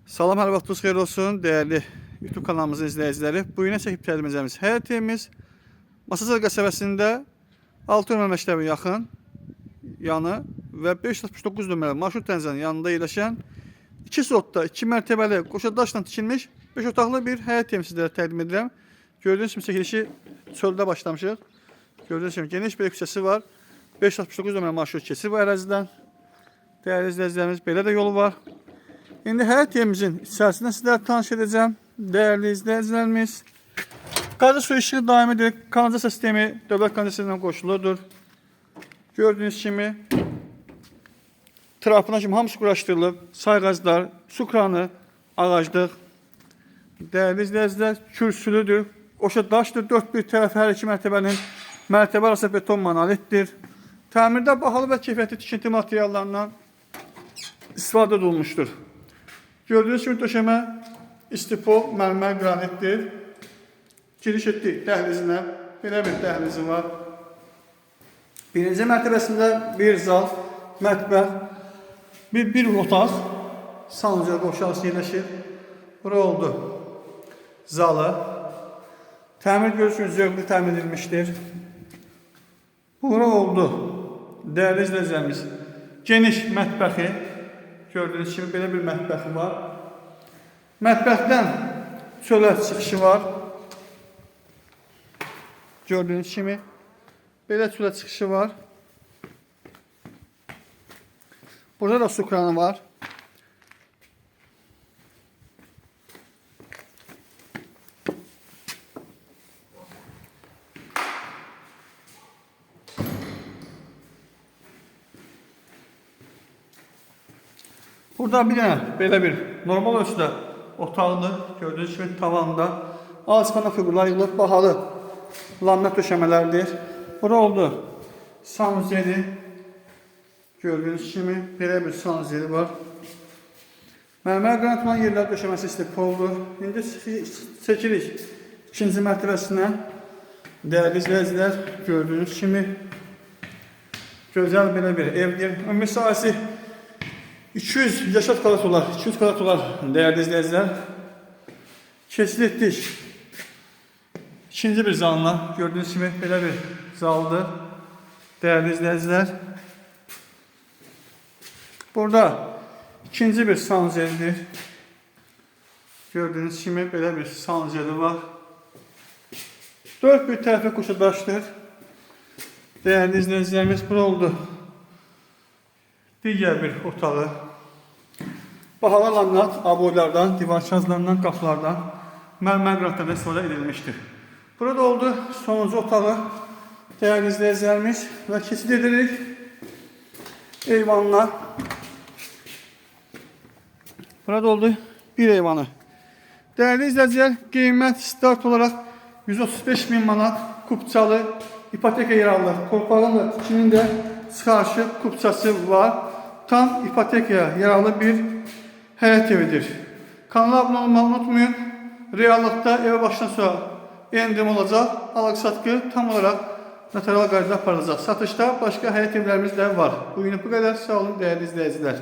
Salam, hər vaxtınız xeyir olsun, değerli YouTube kanalımızın izləyiciləri. Bu günə çəkib təqdim həyat evimiz Masazır qəsəbəsində 6 nömrə məktəbə yaxın yanı və 569 nömrəli marşrut dənizinin yanında yerləşən 2 sotda 2 mərtəbəli qoşa daşla tikilmiş 5 otaqlı bir həyat evini sizlərə təqdim edirəm. Gördüyünüz kimi çəkilişi çöldə başlamışıq. Gördüyünüz kimi geniş bir küçəsi var. 569 nömrəli marşrut keçir bu ərazidən. Dəyərli izləyicilərimiz, belə də yolu var. İndi həyat evimizin içərisində sizlərə tanış edəcəm. Dəyərli izləyicilərimiz, qazı su işığı daimidir. Kanalizasiya sistemi dövlət kanalizasiyasından qoşuludur. Gördüyünüz kimi trafına kimi hamısı quraşdırılıb. Sayğaclar, su kranı, ağaclıq. Dəyərli izləyicilər, kürsülüdür. Qoşa daşdır. 4 bir tərəfi hər iki mərtəbənin mərtəbə arası beton monolitdir. Təmirdə bahalı və keyfiyyətli tikinti materiallarından istifadə olunmuşdur. Gördüğünüz gibi döşəmə istipol mərmər qranitdir. Giriş etdik dəhlizine. Belə bir dəhlizi var. Birinci mərtəbəsində bir zal, mətbəx, bir otaq salınca qoşarsı yerləşir. Bura oldu zalı. Təmir görürsünüz, zövqlü təmir edilmişdir. Bura oldu dəyərli izləyicilərimiz geniş mətbəxi. Gördüğünüz gibi belə bir mətbəxi var. Mətbəxdən çölə çıxışı var. Gördüğünüz kimi belə çölə çıxışı var. Burada da su kranı var. Burada bir dənə belə bir normal ölçüdə otaqlı, gördüğünüz gibi tavanda alçıqana figurlar yığılıb, bahalı laminat döşəmələrdir. Bura oldu sanuzeli. Gördüğünüz kimi belə bir sanuzeli var. Mərmər qranit olan yerlər döşəməsi istipoldur. İndi çəkirik ikinci mərtəbəsinə. Dəyərli izləyicilər, gördüğünüz kimi gözəl belə bir evdir. Ümumi sahəsi 200 yaşat kvadrat olar, 200 kvadrat olar değerli izləyicilər. Keçid etdik. İkinci bir zalına, gördüğünüz kimi belə bir zaldır. Değerli izləyicilər. Burada ikinci bir sanuzelidir. Gördüğünüz kimi belə bir sanuzeli var. 4 bir tərəfə qoşa daşdır. Değerli izləyicilərimiz, bura oldu digər bir otağı. Bahalı laminat aboylardan, divar kağızlarından, qapılardan, mərmər qranitlərdən istifadə edilmişdir. Burada oldu sonuncu otağı. Dəyərli izləyicilərimiz və keçid edirik eyvanlar. Burada oldu bir eyvanı. Dəyərli izləyicilər, qiymət start olaraq 135.000 manat kupçalı ipoteka yer alır. Torpağın da tikinin də çıxarışı kupçası var. Tam ipotekaya yaralı bir həyat evidir. Kanala abone olmayı unutmayın. Reallıqda eve başdan sonra endirim olacaq. Alıq-satqı tam olarak notarial qaydada aparılacaq. Satışda başka həyat evlərimiz də var. Bugün bu qədər. Sağ olun dəyərli izləyicilər.